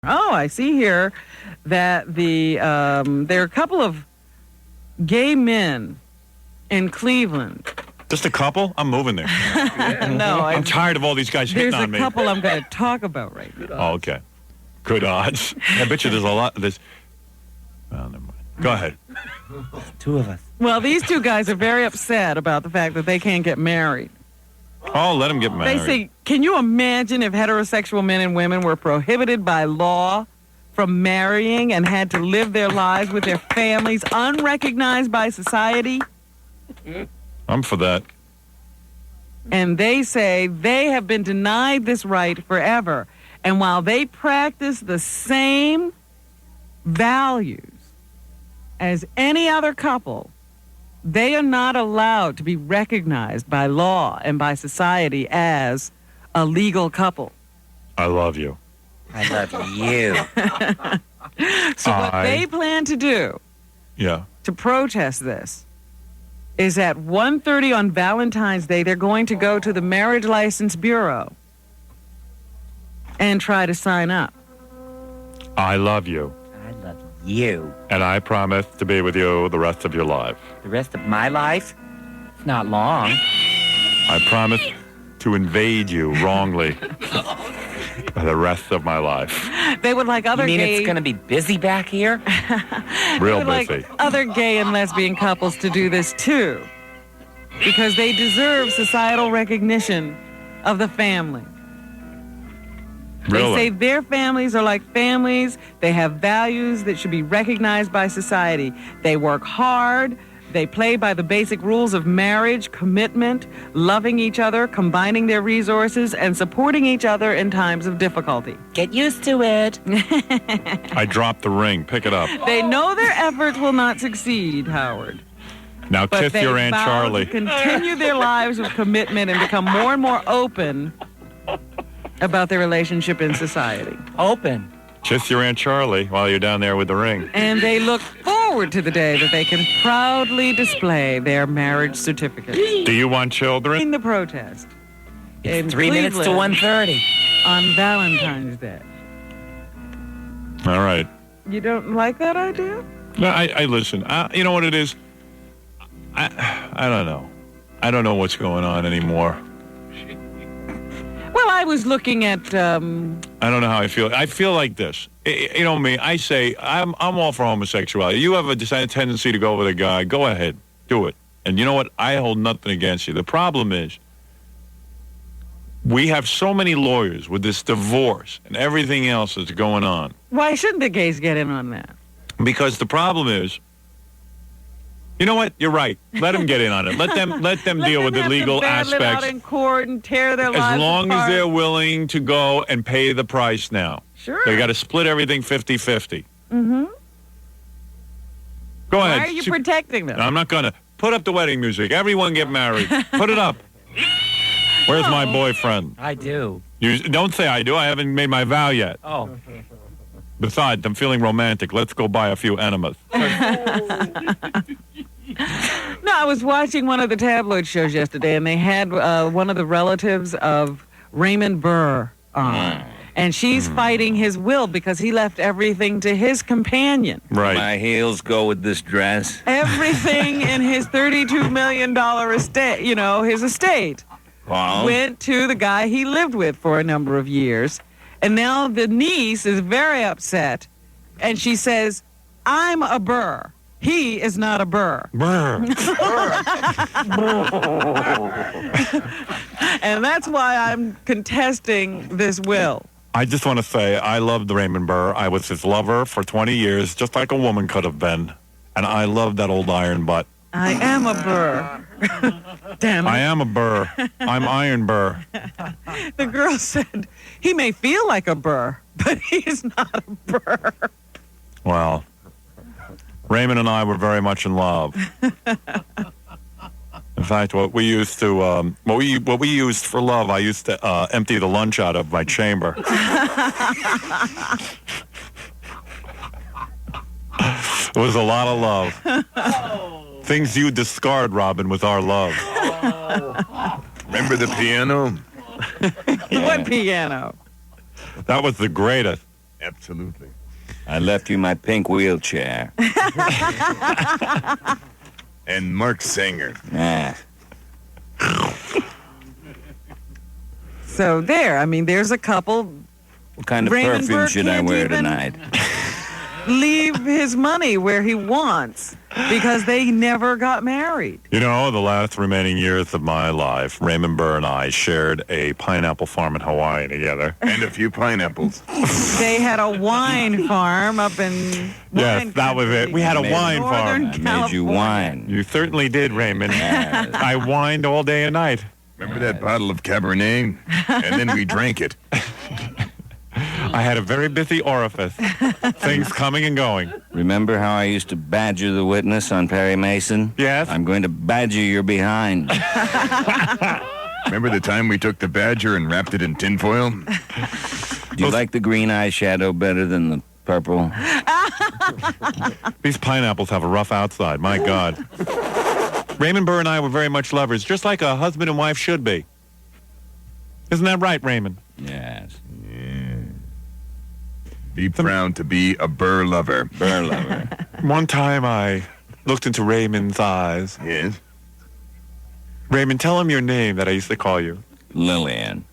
Oh, I see here that there are a couple of gay men in Cleveland. Just a couple? I'm moving there. No, I'm tired of all these guys hitting there's on a me. couple I'm going to talk about right now. Oh, okay. Good odds. I bet you there's a lot. Well, never mind. Go ahead. Two of us. Well, these two guys are very upset about the fact that they can't get married. Oh, let them get married. They say, can you imagine if heterosexual men and women were prohibited by law from marrying and had to live their lives with their families unrecognized by society? I'm for that. And they say they have been denied this right forever. And while they practice the same values as any other couple, they are not allowed to be recognized by law and by society as a legal couple. I love you. I love you. So what they plan to do to protest this is at 1:30 on Valentine's Day, they're going to go to the Marriage License Bureau and try to sign up. I love you. I love you. And I promise to be with you the rest of your life. The rest of my life? It's not long. I promise to invade you wrongly for the rest of my life. They would like other You mean gay... it's going to be busy back here? Real they would busy. like other gay and lesbian couples to do this too, because they deserve societal recognition of the family. Really? They say their families are like families. They have values that should be recognized by society. They work hard. They play by the basic rules of marriage, commitment, loving each other, combining their resources, and supporting each other in times of difficulty. Get used to it. I dropped the ring. Pick it up. They know their efforts will not succeed, Howard. Now But kiss they your Aunt vow Charlie. to continue their lives with commitment and become more and more open about their relationship in society. Open. Kiss your Aunt Charlie while you're down there with the ring. And they look forward to the day that they can proudly display their marriage certificate. Do you want children? In the protest. It's in 3 minutes to Cleveland 1:30. on Valentine's Day. All right. You don't like that idea? No, I listen. You know what it is? I don't know. I don't know what's going on anymore. Well, I was looking at... I don't know how I feel. I feel like this. You know me. I say I'm all for homosexuality. You have a tendency to go with a guy. Go ahead, do it. And you know what? I hold nothing against you. The problem is, we have so many lawyers with this divorce and everything else that's going on. Why shouldn't the gays get in on that? Because the problem is, you know what? You're right. Let them get in on it. Let them deal with the legal aspects. Out in court and tear their lives As long as apart. they're willing to go and pay the price now. Sure. They got to split everything 50-50. Mm-hmm. Go ahead. Why are you protecting them? I'm not going to. Put up the wedding music. Everyone get married. Put it up. Where's my boyfriend? I do. You don't say I do. I haven't made my vow yet. Oh. Besides, I'm feeling romantic. Let's go buy a few enemas. No, I was watching one of the tabloid shows yesterday, and they had one of the relatives of Raymond Burr on. And she's fighting his will because he left everything to his companion. Right. My heels go with this dress. Everything in his $32 million estate, his estate, Wow. went to the guy he lived with for a number of years. And now the niece is very upset. And she says, I'm a Burr. He is not a Burr. Brr. And that's why I'm contesting this will. I just want to say I loved Raymond Burr. I was his lover for 20 years, just like a woman could have been. And I love that old iron butt. I am a Burr. Damn it. I am a Burr. I'm Iron Burr. The girl said, he may feel like a Burr, but he's not a Burr. Well, Raymond and I were very much in love. In fact, what we used to, what we used for love, I used to empty the lunch out of my chamber. It was a lot of love. Things you discard, Robin, with our love. Remember the piano? What piano? That was the greatest. Absolutely. I left you my pink wheelchair. And Mark Sanger. Ah, So there, I mean, there's a couple what kind of Raymond perfume Burr should I can't wear even- tonight? leave his money where he wants because they never got married. You know, the last remaining years of my life, Raymond Burr and I shared a pineapple farm in Hawaii together. And a few pineapples. They had a wine farm up in Yes, wine that was it. country We had a in wine farm. Northern I made you California. wine. You certainly did, Raymond. Yes. I whined all day and night. Remember that bottle of Cabernet? And then we drank it. I had a very busy orifice. Things coming and going. Remember how I used to badger the witness on Perry Mason? Yes. I'm going to badger your behind. Remember the time we took the badger and wrapped it in tinfoil? Do you like the green eyeshadow better than the purple? These pineapples have a rough outside. My God. Raymond Burr and I were very much lovers, just like a husband and wife should be. Isn't that right, Raymond? Yes. Be proud to be a Burr lover. Burr lover. One time I looked into Raymond's eyes. Yes? Raymond, tell him your name that I used to call you. Lillian.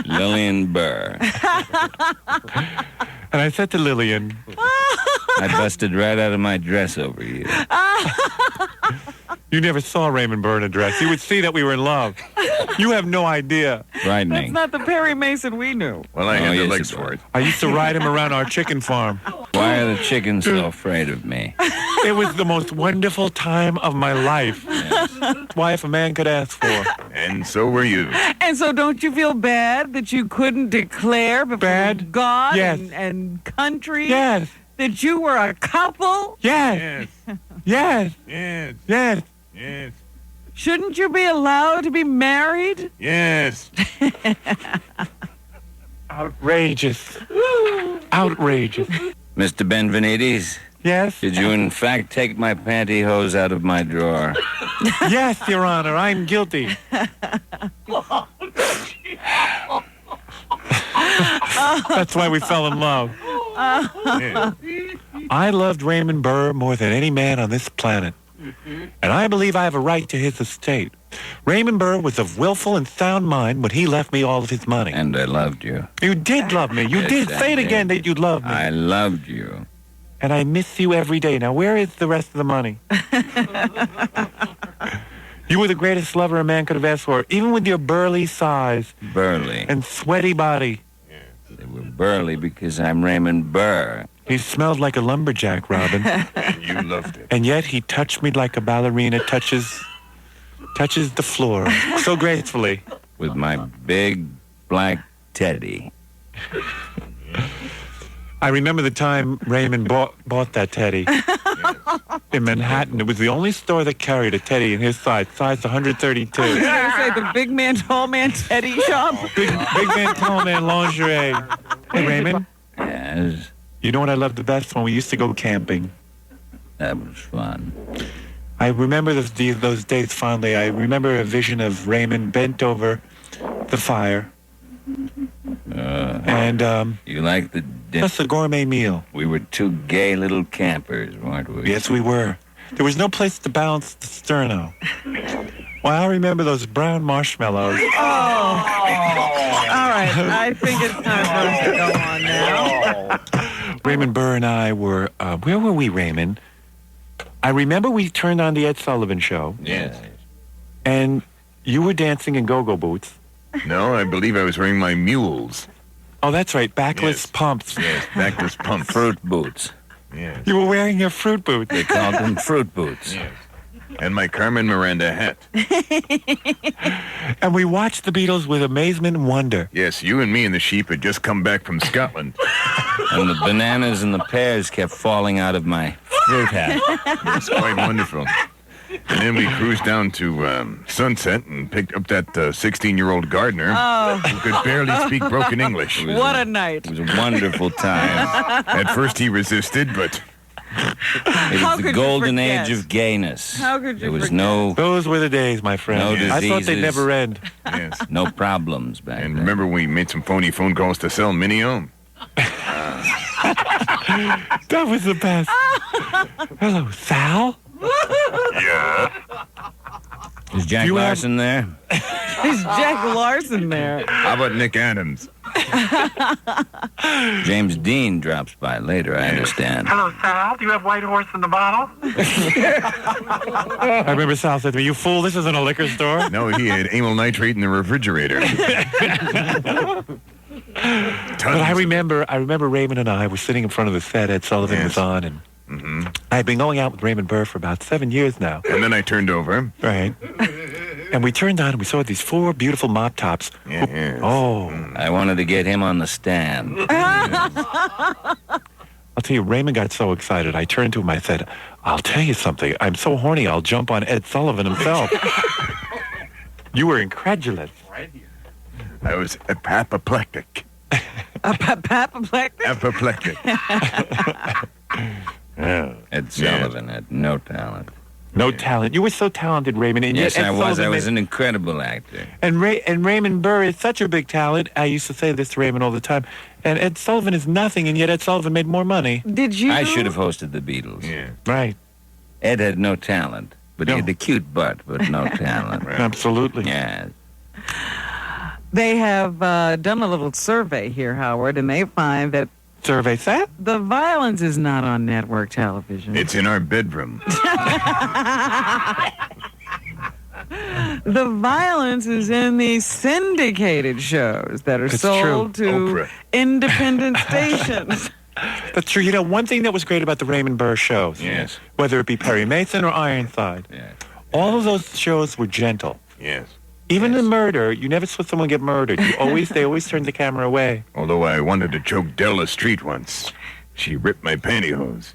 Lillian Burr. And I said to Lillian, I busted right out of my dress over you. you never saw Raymond Burr in a dress. You would see that we were in love. You have no idea. That's Frightening. not the Perry Mason we knew. Well, I Oh, had the yes, legs it for was. it. I used to ride him around our chicken farm. Why are the chickens so afraid of me? It was the most wonderful time of my life. That's why if a man could ask for. And so were you. And so don't you feel bad that you couldn't declare before Bad? God Yes. and country Yes, that you were a couple? yes, Yes. yes, Yes. yes. Yes. Shouldn't you be allowed to be married? Yes. Outrageous. Outrageous. Mr. Benvenides, Yes, did you in fact take my pantyhose out of my drawer? yes, Your Honor, I'm guilty. That's why we fell in love. Yes. I loved Raymond Burr more than any man on this planet. And I believe I have a right to his estate. Raymond Burr was of willful and sound mind when he left me all of his money. And I loved you. You did love me. You Yes, did. I Say it did. again that you loved me. I loved you. And I miss you every day. Now, where is the rest of the money? You were the greatest lover a man could have asked for, even with your burly size Burly. and sweaty body. They were burly because I'm Raymond Burr. He smelled like a lumberjack, Robin. And you loved it. And yet he touched me like a ballerina touches the floor so gracefully. With my big black teddy. I remember the time Raymond bought that teddy in Manhattan. It was the only store that carried a teddy in his size 132. I was gonna say the big man, tall man, teddy shop. Big man, tall man, lingerie. Hey, Raymond, Yes, you know what I loved the best? When we used to go camping. that was fun. I remember those days fondly. I remember a vision of Raymond bent over the fire. And You liked the dinner? that's a gourmet meal. We were two gay little campers, weren't we? Yes, we were. There was no place to balance the sterno. Well, I remember those brown marshmallows. All right, I think it's time for us to go on now. Raymond Burr and I were, where were we, Raymond? I remember we turned on the Ed Sullivan Show, Yes. and you were dancing in go-go boots. No, I believe I was wearing my mules. Oh, that's right, backless Yes. pumps. Yes, backless pumps. Fruit boots. Yes. You were wearing your fruit boots. They called them fruit boots. Yes. And my Carmen Miranda hat. And we watched the Beatles with amazement and wonder. Yes, you and me and the sheep had just come back from Scotland. And the bananas and the pears kept falling out of my fruit hat. It's quite wonderful. And then we cruised down to Sunset and picked up that 16-year-old gardener who could barely speak broken English. What a night. It was a wonderful time. At first he resisted, but It How was the could you golden forget? age of gayness. How could you There was forget? Those were the days, my friend. No I thought they'd diseases. never end. yes. no problems back And then. remember we made some phony phone calls to sell Minio? That was the best. Hello, Sal. Yeah. Is Jack Larson there? Is Jack Larson there? How about Nick Adams? James Dean drops by later, I understand. Hello, Sal. Do you have White Horse in the bottle? I remember Sal said to me, "You fool, this isn't a liquor store." No, he had amyl nitrate in the refrigerator. But I remember Raymond and I were sitting in front of the set Ed Sullivan was on, and I've been going out with Raymond Burr for about 7 years now. And then I turned over. Right. And we turned on and we saw these 4 beautiful mop tops. Yes. Oh. I wanted to get him on the stand. I'll tell you, Raymond got so excited. I turned to him, I said, "I'll tell you something. I'm so horny, I'll jump on Ed Sullivan himself." You were incredulous. I was apoplectic. Apoplectic? Apoplectic. Yeah. Ed Sullivan had no talent. No talent. You were so talented, Raymond. And Yes, yet Ed I was. Sullivan I was made- an incredible actor. And Raymond Burr is such a big talent. I used to say this to Raymond all the time. And Ed Sullivan is nothing, and yet Ed Sullivan made more money. Did you? I should have hosted the Beatles. Yeah. Right. Ed had no talent, but No. he had a cute butt, but no talent. Absolutely. Yeah. They have done a little survey here, Howard, and they find that Survey said. the violence is not on network television. It's in our bedroom. The violence is in these syndicated shows that are It's sold true. to Oprah. independent stations. That's true. You know, one thing that was great about the Raymond Burr shows, Yes. whether it be Perry Mason or Ironside, Yeah. all of those shows were gentle. Yes. Even the murder, you never saw someone get murdered. They always turned the camera away. Although I wanted to choke Della Street once. She ripped my pantyhose.